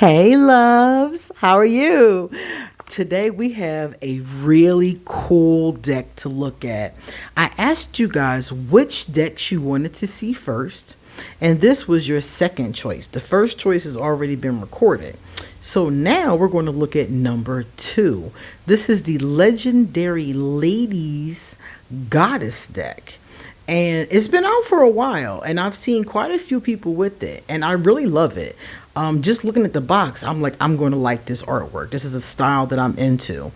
Hey loves, how are you? Today we have a really cool deck to look at. I asked you guys which decks you wanted to see first, and this was your second choice. The first choice has already been recorded. So now we're going to look at number 2. This is the Legendary Ladies Goddess deck. And it's been out for a while, and I've seen quite a few people with it, and I really love it. Just looking at the box, I'm like, I'm going to like this artwork. This is a style that I'm into.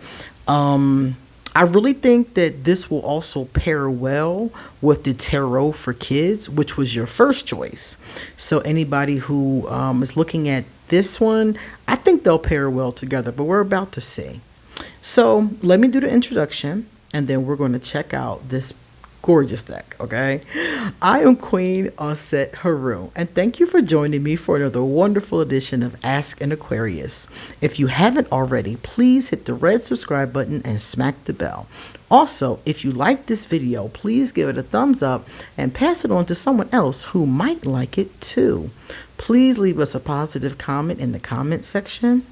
I really think that this will also pair well with the tarot for kids, which was your first choice. So anybody who is looking at this one, I think they'll pair well together, but we're about to see. So let me do the introduction, and then we're going to check out this gorgeous deck. Okay, I am QueenAusetHeru, and thank you for joining me for another wonderful edition of Ask an Aquarius. If you haven't already, please hit the red subscribe button and smack the bell. Also, if you like this video, please give it a thumbs up and pass it on to someone else who might like it too. Please leave us a positive comment in the comment section.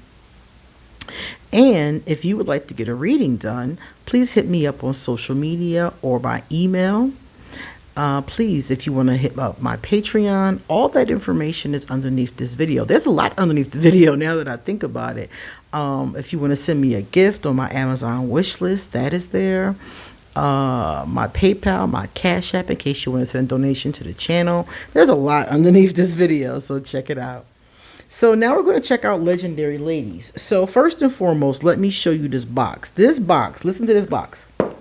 And if you would like to get a reading done, please hit me up on social media or by email. Please, if you want to hit up my Patreon, all that information is underneath this video. There's a lot underneath the video now that I think about it. If you want to send me a gift on my Amazon wish list, that is there. My PayPal, my Cashapp, in case you want to send a donation to the channel. There's a lot underneath this video, so check it out. So now we're going to check out Legendary Ladies. So first and foremost, let me show you this box. This box, listen to this box. A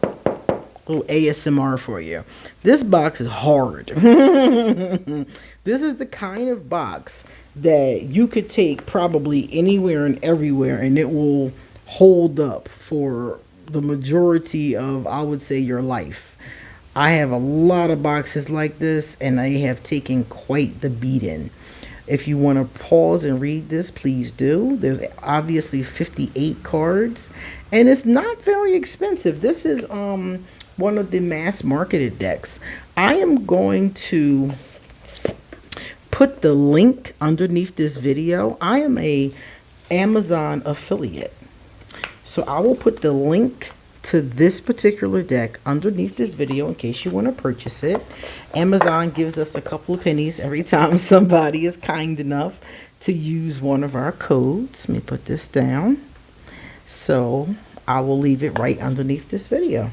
little ASMR for you. This box is hard. This is the kind of box that you could take probably anywhere and everywhere, and it will hold up for the majority of, I would say, your life. I have a lot of boxes like this, and I have taken quite the beating. If you want to pause and read this, please do. There's obviously 58 cards, and it's not very expensive. This is one of the mass marketed decks. I am going to put the link underneath this video. I am a Amazon affiliate, so I will put the link to this particular deck underneath this video in case you want to purchase it. Amazon gives us a couple of pennies every time somebody is kind enough to use one of our codes. Let me put this down. So I will leave it right underneath this video.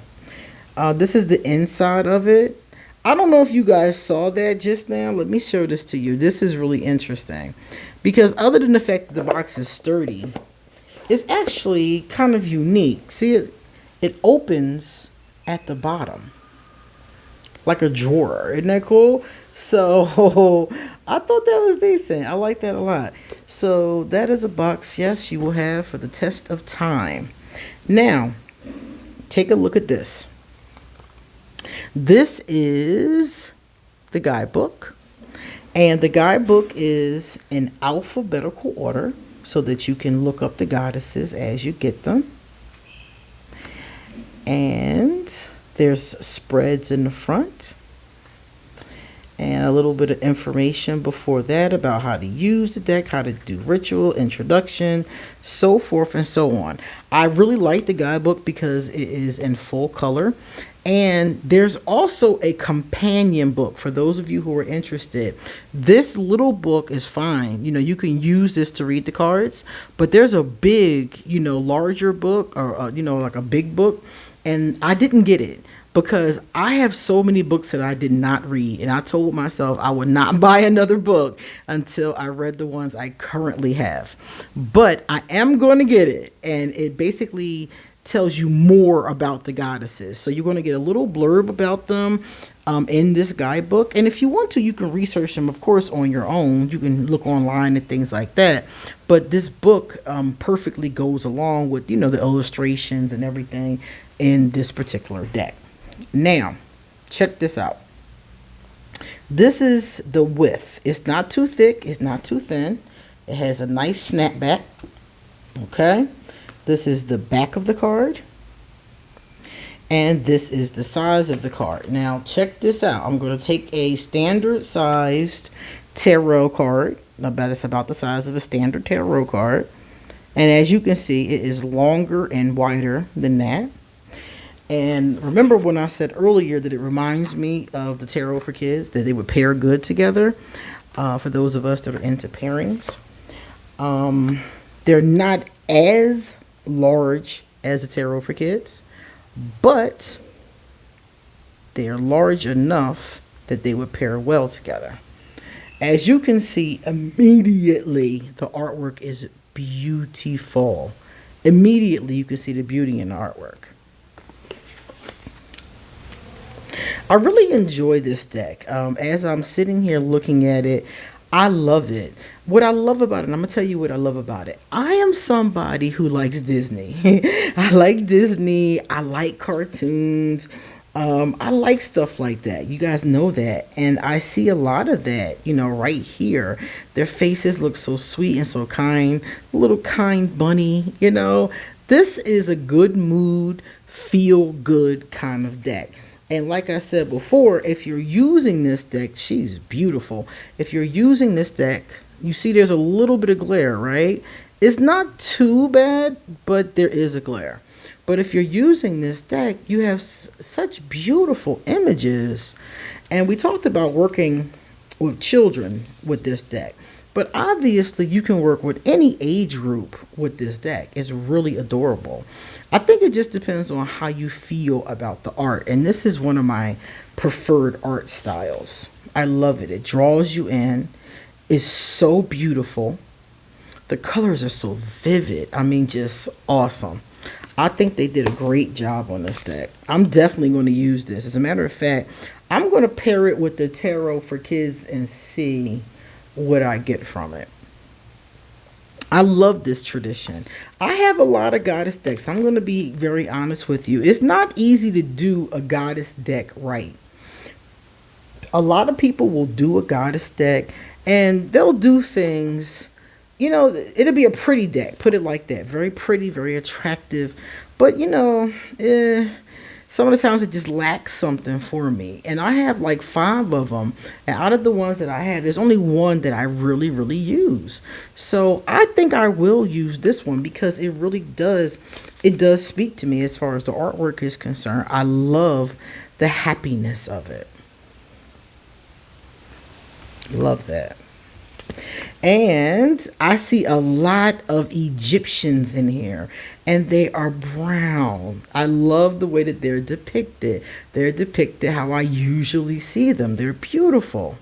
This is the inside of it. I don't know if you guys saw that just now. Let me show this to you. This is really interesting because other than the fact that the box is sturdy, it's actually kind of unique. See it? It opens at the bottom like a drawer. Isn't that cool? So I thought that was decent. I like that a lot. So that is a box, yes, you will have for the test of time. Now, take a look at this. This is the guidebook. And the guidebook is in alphabetical order so that you can look up the goddesses as you get them. And there's spreads in the front and a little bit of information before that about how to use the deck, how to do ritual, introduction, so forth and so on. I really like the guidebook because it is in full color, and there's also a companion book for those of you who are interested. This little book is fine. You know, you can use this to read the cards, but there's a big, larger book or, like a big book. And I didn't get it because I have so many books that I did not read. And I told myself I would not buy another book until I read the ones I currently have. But I am going to get it. And it basically tells you more about the goddesses. So you're going to get a little blurb about them in this guidebook. And if you want to, you can research them, of course, on your own. You can look online and things like that. But this book perfectly goes along with, the illustrations and everything in this particular deck. Now, check this out. This is the width. It's not too thick. It's not too thin. It has a nice snapback. Okay. This is the back of the card. And this is the size of the card. Now, check this out. I'm going to take a standard sized tarot card. it's about the size of a standard tarot card. And as you can see, it is longer and wider than that. And remember when I said earlier that it reminds me of the tarot for kids, that they would pair good together, for those of us that are into pairings. They're not as large as the tarot for kids, but they're large enough that they would pair well together. As you can see, immediately the artwork is beautiful. Immediately you can see the beauty in the artwork. I really enjoy this deck. As I'm sitting here looking at it, I love it. What I love about it, and I'm going to tell you what I love about it. I am somebody who likes Disney. I like Disney. I like cartoons. I like stuff like that. You guys know that. And I see a lot of that, you know, right here. Their faces look so sweet and so kind. A little kind bunny, you know. This is a good mood, feel good kind of deck. And like I said before, if you're using this deck, she's beautiful. If you're using this deck, you see there's a little bit of glare, right? It's not too bad, but there is a glare. But if you're using this deck, you have such beautiful images. And we talked about working with children with this deck. But obviously, you can work with any age group with this deck. It's really adorable. I think it just depends on how you feel about the art. And this is one of my preferred art styles. I love it. It draws you in. It's so beautiful. The colors are so vivid. I mean, just awesome. I think they did a great job on this deck. I'm definitely going to use this. As a matter of fact, I'm going to pair it with the Tarot for Kids and see what I get from it. I love this tradition. I have a lot of goddess decks. I'm going to be very honest with you. It's not easy to do a goddess deck right. A lot of people will do a goddess deck and they'll do things, you know, it'll be a pretty deck. Put it like that. Very pretty, very attractive. But, you know, some of the times it just lacks something for me. And I have like 5 of them. And out of the ones that I have, there's only one that I really, really use. So I think I will use this one because it really does, it does speak to me as far as the artwork is concerned. I love the happiness of it. Love that. And I see a lot of Egyptians in here. And they are brown. I love the way that they're depicted. They're depicted how I usually see them. They're beautiful.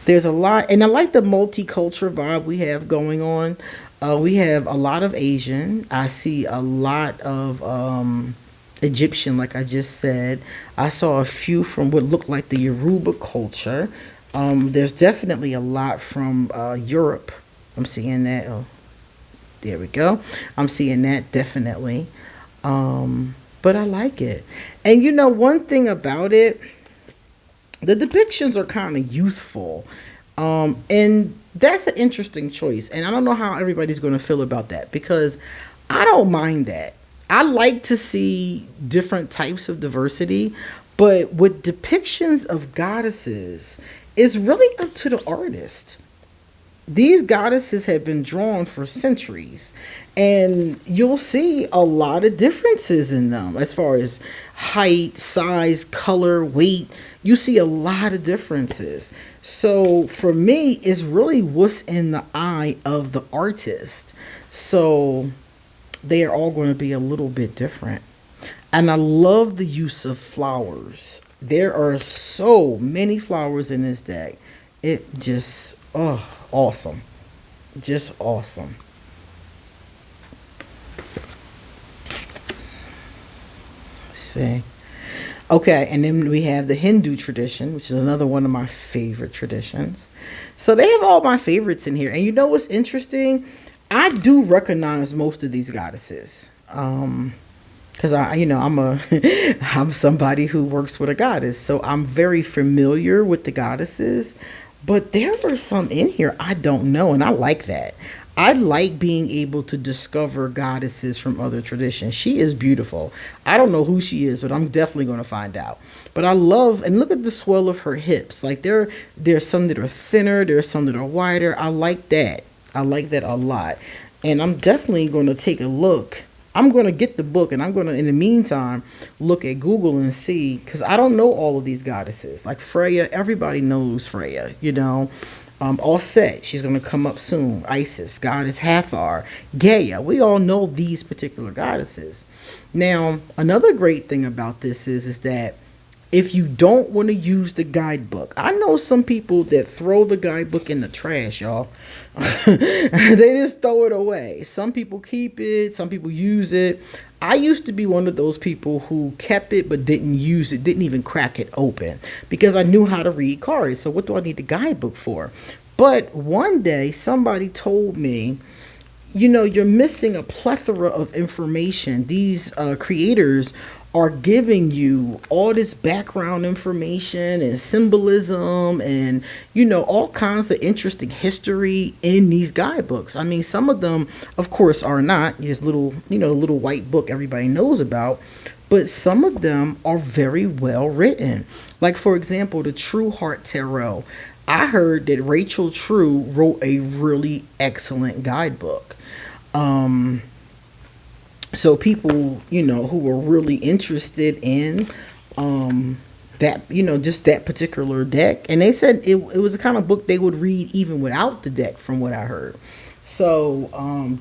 There's a lot. And I like the multicultural vibe we have going on. We have a lot of Asian. I see a lot of Egyptian, like I just said. I saw a few from what looked like the Yoruba culture. There's definitely a lot from Europe. I'm seeing that. Oh, there we go. I'm seeing that definitely. But I like it. And you know, one thing about it, the depictions are kind of youthful. And that's an interesting choice. And I don't know how everybody's going to feel about that because I don't mind that. I like to see different types of diversity. But with depictions of goddesses, it's really up to the artist. These goddesses have been drawn for centuries, and you'll see a lot of differences in them as far as height, size, color, weight. You see a lot of differences. So for me, it's really what's in the eye of the artist. So they are all going to be a little bit different. And I love the use of flowers. There are so many flowers in this deck. It just, oh, awesome. Just awesome. Let's see. Okay, and then we have the Hindu tradition, which is another one of my favorite traditions. So they have all my favorites in here. And you know what's interesting? I do recognize most of these goddesses. Because I'm somebody who works with a goddess, so I'm very familiar with the goddesses. But there were some in here I don't know, and I like that. I like being able to discover goddesses from other traditions. She is beautiful. I don't know who she is, but I'm definitely going to find out. But I love, and look at the swell of her hips. Like there's some that are thinner, there's some that are wider. I like that. I like that a lot. And I'm definitely going to take a look. I'm going to get the book, and I'm going to, in the meantime, look at Google and see, because I don't know all of these goddesses. Like Freya, everybody knows Freya, you know. All set. She's going to come up soon. Isis, Goddess Hathor, Gaia. We all know these particular goddesses. Now, another great thing about this is that if you don't want to use the guidebook, I know some people that throw the guidebook in the trash, y'all. They just throw it away. Some people keep it. Some people use it. I used to be one of those people who kept it but didn't use it, didn't even crack it open because I knew how to read cards. So what do I need the guidebook for? But one day somebody told me, you know, you're missing a plethora of information. These creators are giving you all this background information and symbolism and, you know, all kinds of interesting history in these guidebooks. I mean, some of them, of course, are not this little, you know, little white book everybody knows about, but some of them are very well written. Like, for example, the True Heart Tarot. I heard that Rachel True wrote a really excellent guidebook. So people, you know, who were really interested in that, you know, just that particular deck, and they said it was the kind of book they would read even without the deck, from what I heard. So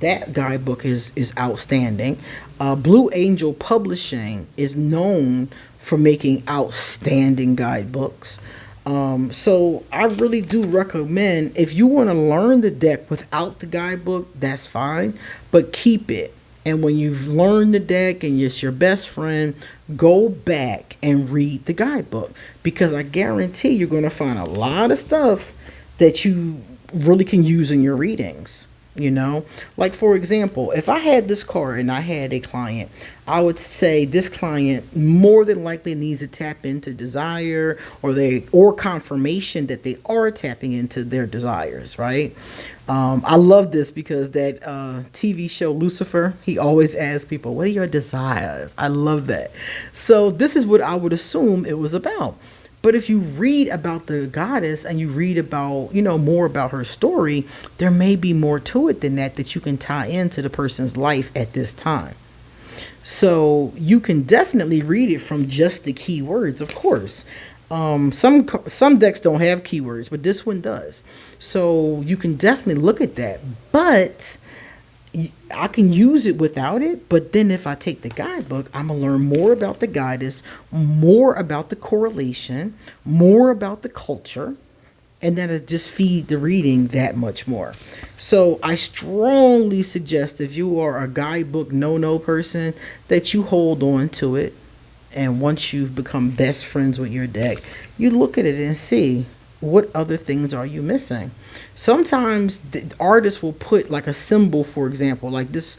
that guidebook is outstanding. Blue Angel Publishing is known for making outstanding guidebooks. So I really do recommend, if you want to learn the deck without the guidebook, that's fine, but keep it. And when you've learned the deck and it's your best friend, go back and read the guidebook, because I guarantee you're going to find a lot of stuff that you really can use in your readings. You know, like, for example, if I had this card and I had a client, I would say this client more than likely needs to tap into desire, or confirmation that they are tapping into their desires, right? I love this because that TV show Lucifer, he always asks people, what are your desires? I love that. So this is what I would assume it was about. But if you read about the goddess and you read about, you know, more about her story, there may be more to it than that you can tie into the person's life at this time. So you can definitely read it from just the keywords, of course. Some decks don't have keywords, but this one does. So you can definitely look at that. But I can use it without it, but then if I take the guidebook, I'm going to learn more about the goddess, more about the correlation, more about the culture, and then it just feed the reading that much more. So I strongly suggest, if you are a guidebook no person, that you hold on to it. And once you've become best friends with your deck, you look at it and see, what other things are you missing? Sometimes the artist will put like a symbol, for example, like this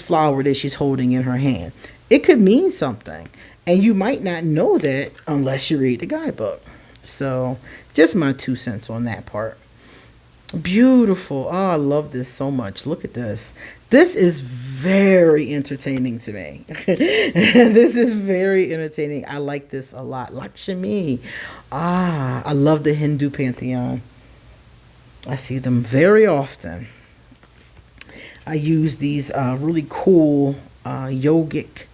flower that she's holding in her hand. It could mean something, and you might not know that unless you read the guidebook. So just my 2 cents on that part. Beautiful. Oh, I love this so much. Look at this. This is very entertaining to me. This is very entertaining. I like this a lot. Lakshmi. I love the Hindu pantheon. I see them very often. I use these really cool yogic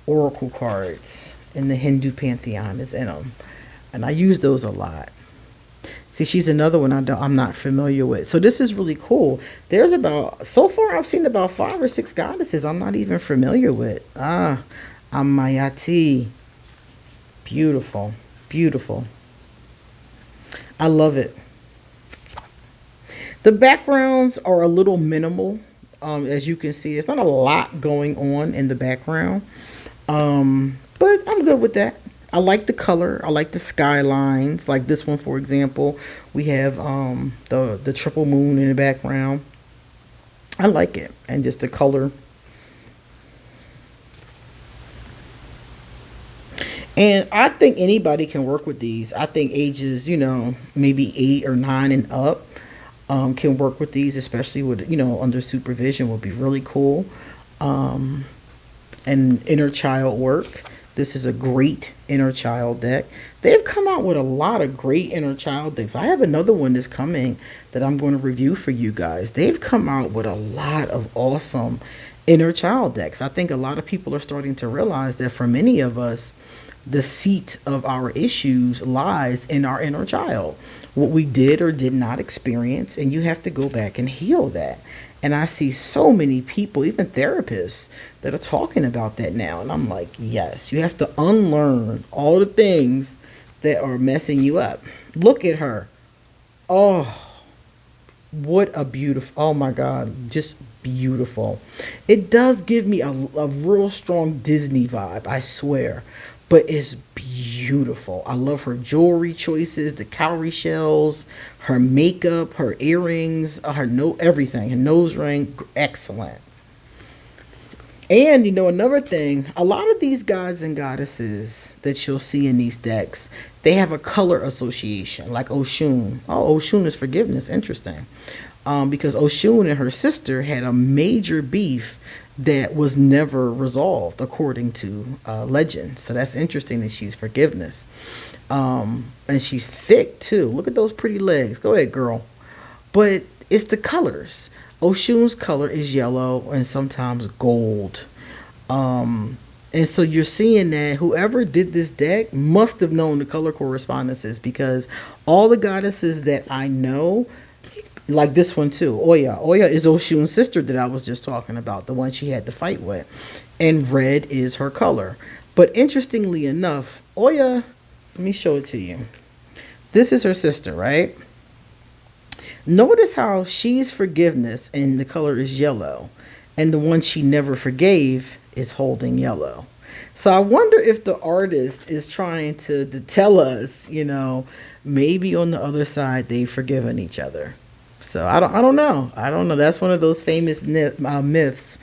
oracle cards in the Hindu pantheon. Is in them, and I use those a lot. See, she's another one I'm not familiar with. So this is really cool. There's so far I've seen about 5 or 6 goddesses I'm not even familiar with. Amayati. Beautiful. Beautiful. I love it. The backgrounds are a little minimal. As you can see, it's not a lot going on in the background. But I'm good with that. I like the color. I like the skylines. Like this one, for example, we have the triple moon in the background. I like it. And just the color. And I think anybody can work with these. I think ages, you know, maybe 8 or 9 and up. can work with these, especially with, under supervision, would be really cool. And inner child work. This is a great inner child deck. They've come out with a lot of great inner child decks. I have another one that's coming that I'm going to review for you guys. They've come out with a lot of awesome inner child decks. I think a lot of people are starting to realize that for many of us, the seat of our issues lies in our inner child, what we did or did not experience, and you have to go back and heal that. And I see so many people, even therapists, that are talking about that now. And I'm like, yes, you have to unlearn all the things that are messing you up. Look at her. Oh, what a beautiful, oh my God, just beautiful. It does give me a real strong Disney vibe, I swear. But it's beautiful. I love her jewelry choices, the cowrie shells, her makeup, her earrings, everything. Her nose ring, excellent. And another thing, a lot of these gods and goddesses that you'll see in these decks, they have a color association, like Oshun. Oh, Oshun is forgiveness. Interesting. Because Oshun and her sister had a major beef that was never resolved according to legend. So that's interesting that she's forgiveness. And she's thick too. Look at those pretty legs. Go ahead, girl. But it's the colors. Oshun's color is yellow and sometimes gold. And so you're seeing that whoever did this deck must have known the color correspondences, because all the goddesses that I know, like this one too, Oya. Oya is Oshun's sister that I was just talking about, the one she had to fight with. And red is her color. But interestingly enough, Oya, let me show it to you. This is her sister, right? Notice how she's forgiveness and the color is yellow. And the one she never forgave is holding yellow. So I wonder if the artist is trying to tell us, maybe on the other side they've forgiven each other. So I don't know. That's one of those famous myths,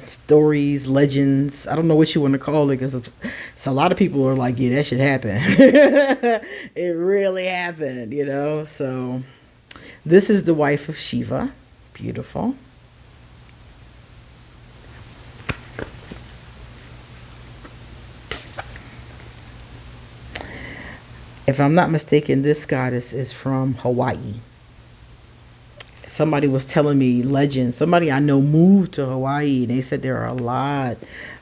stories, legends. I don't know what you want to call it, because a lot of people are like, yeah, that should happen. It really happened, So this is the wife of Shiva. Beautiful. If I'm not mistaken, this goddess is from Hawaii. Somebody was telling me legends. Somebody I know moved to Hawaii, and they said there are a lot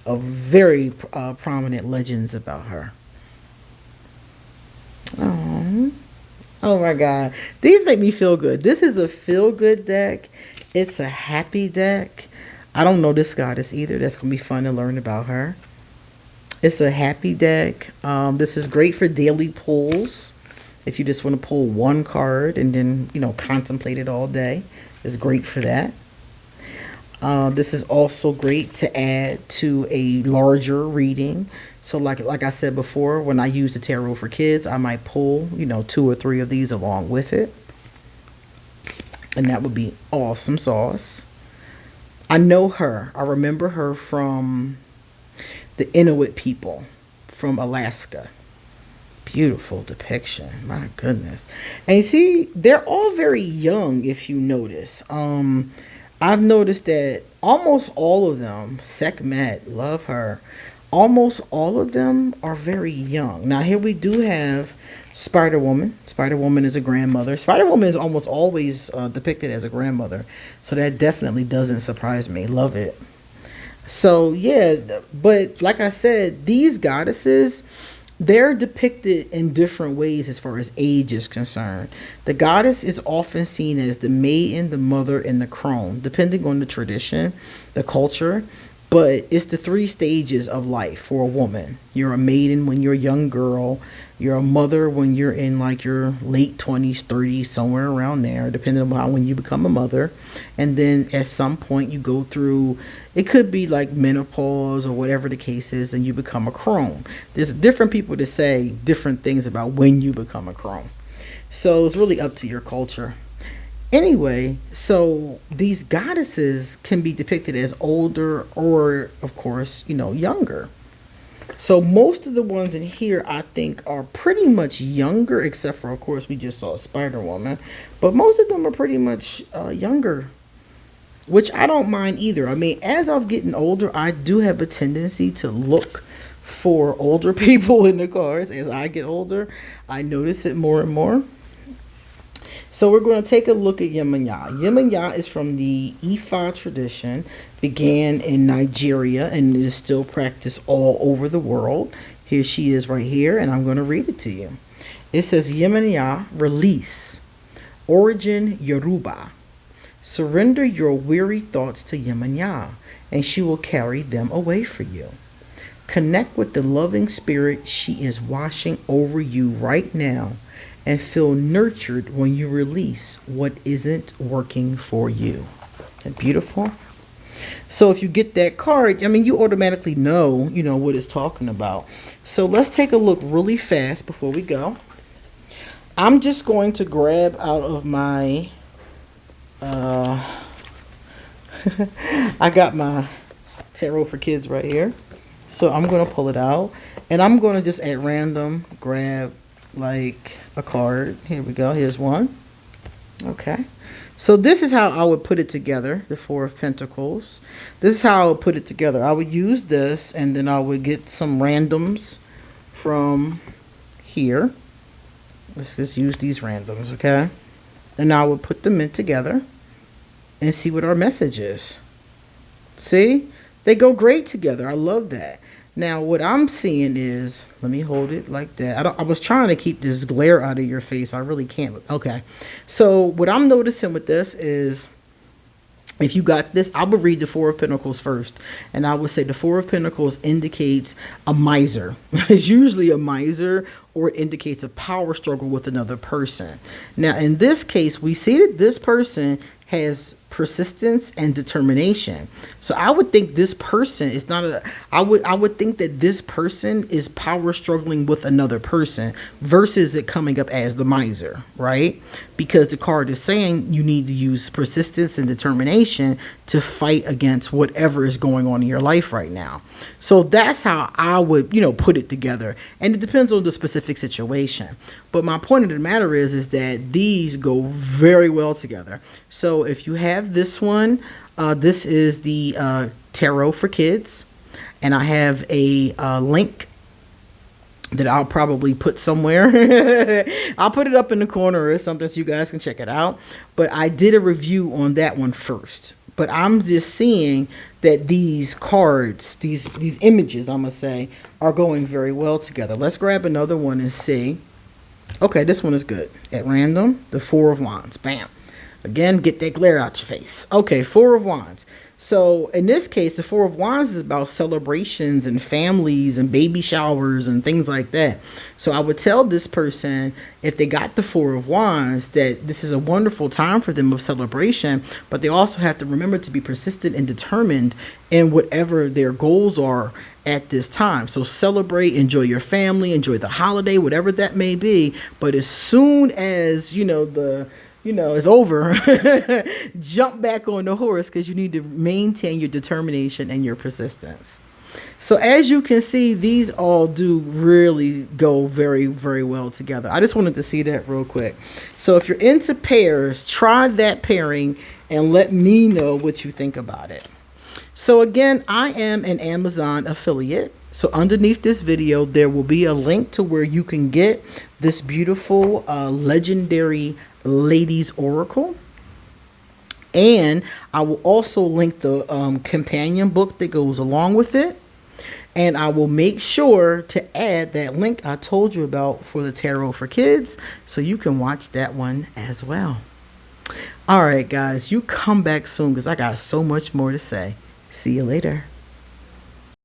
of very prominent legends about her. Oh my God. These make me feel good. This is a feel-good deck. It's a happy deck. I don't know this goddess either. That's going to be fun to learn about her. It's a happy deck. This is great for daily pulls. If you just want to pull one card and then, contemplate it all day, it's great for that. This is also great to add to a larger reading. So like I said before, when I use the tarot for kids, I might pull, 2 or 3 of these along with it. And that would be awesome sauce. I know her. I remember her from the Inuit people from Alaska. Beautiful depiction. My goodness. And you see, they're all very young, if you notice. I've noticed that almost all of them, Sekhmet, love her. Almost all of them are very young. Now here we do have Spider-Woman. Spider-Woman is a grandmother. Spider-Woman is almost always depicted as a grandmother. So that definitely doesn't surprise me. Love it. So yeah, but like I said, these goddesses, they're depicted in different ways as far as age is concerned. The goddess is often seen as the maiden, the mother, and the crone, depending on the tradition, the culture. But it's the 3 stages of life for a woman. You're a maiden when you're a young girl. You're a mother when you're in like your late 20s, 30s, somewhere around there, depending on when you become a mother. And then at some point you go through, it could be like menopause or whatever the case is, and you become a crone. There's different people that say different things about when you become a crone. So it's really up to your culture. Anyway, so these goddesses can be depicted as older or, of course, younger. So most of the ones in here, I think, are pretty much younger, except for, of course, we just saw Spider Woman. But most of them are pretty much younger, which I don't mind either. I mean, as I'm getting older, I do have a tendency to look for older people in the cards. As I get older, I notice it more and more. So we're going to take a look at Yemaya. Yemaya is from the Ifa tradition, began in Nigeria, and is still practiced all over the world. Here she is right here, and I'm going to read it to you. It says, Yemaya, release. Origin, Yoruba. Surrender your weary thoughts to Yemaya, and she will carry them away for you. Connect with the loving spirit she is washing over you right now, and feel nurtured when you release what isn't working for you. Isn't that beautiful? So if you get that card, I mean, you automatically know, what it's talking about. So let's take a look really fast before we go. I'm just going to grab out of my, I got my tarot for kids right here. So I'm going to pull it out, and I'm going to just at random grab like a card. Here we go. Here's one. Okay. So this is how I would put it together, the Four of Pentacles. This is how I would put it together. I would use this, and then I would get some randoms from here. Let's just use these randoms, okay? And I would put them in together and see what our message is. See? They go great together. I love that. Now, what I'm seeing is, let me hold it like that. I was trying to keep this glare out of your face. I really can't. Okay. So what I'm noticing with this is, if you got this, I would read the Four of Pentacles first. And I would say the Four of Pentacles indicates a miser. It's usually a miser, or it indicates a power struggle with another person. Now, in this case, we see that this person has persistence and determination. So I would think this person is not a, I would think that this person is power struggling with another person versus it coming up as the miser, right? Because the card is saying you need to use persistence and determination to fight against whatever is going on in your life right now. So that's how I would, put it together. And it depends on the specific situation. But my point of the matter is that these go very well together. So if you have this one, this is the tarot for kids. And I have a link that I'll probably put somewhere. I'll put it up in the corner or something so you guys can check it out. But I did a review on that one first. But I'm just seeing that these cards, these images, I'm going to say, are going very well together. Let's grab another one and see. Okay, this one is good. At random, the Four of Wands. Bam. Again, get that glare out your face. Okay, Four of Wands. So in this case, the Four of Wands is about celebrations and families and baby showers and things like that. So I would tell this person, if they got the Four of Wands, that this is a wonderful time for them of celebration, but they also have to remember to be persistent and determined in whatever their goals are at this time. So celebrate, enjoy your family, enjoy the holiday, whatever that may be. But as soon as, it's over, jump back on the horse, because you need to maintain your determination and your persistence. So as you can see, these all do really go very, very well together. I just wanted to see that real quick. So if you're into pairs, try that pairing and let me know what you think about it. So again, I am an Amazon affiliate. So underneath this video, there will be a link to where you can get this beautiful legendary ladies oracle, and I will also link the companion book that goes along with it, and I will make sure to add that link I told you about for the tarot for kids, so you can watch that one as well. All right, guys, you come back soon because I got so much more to say. See you later.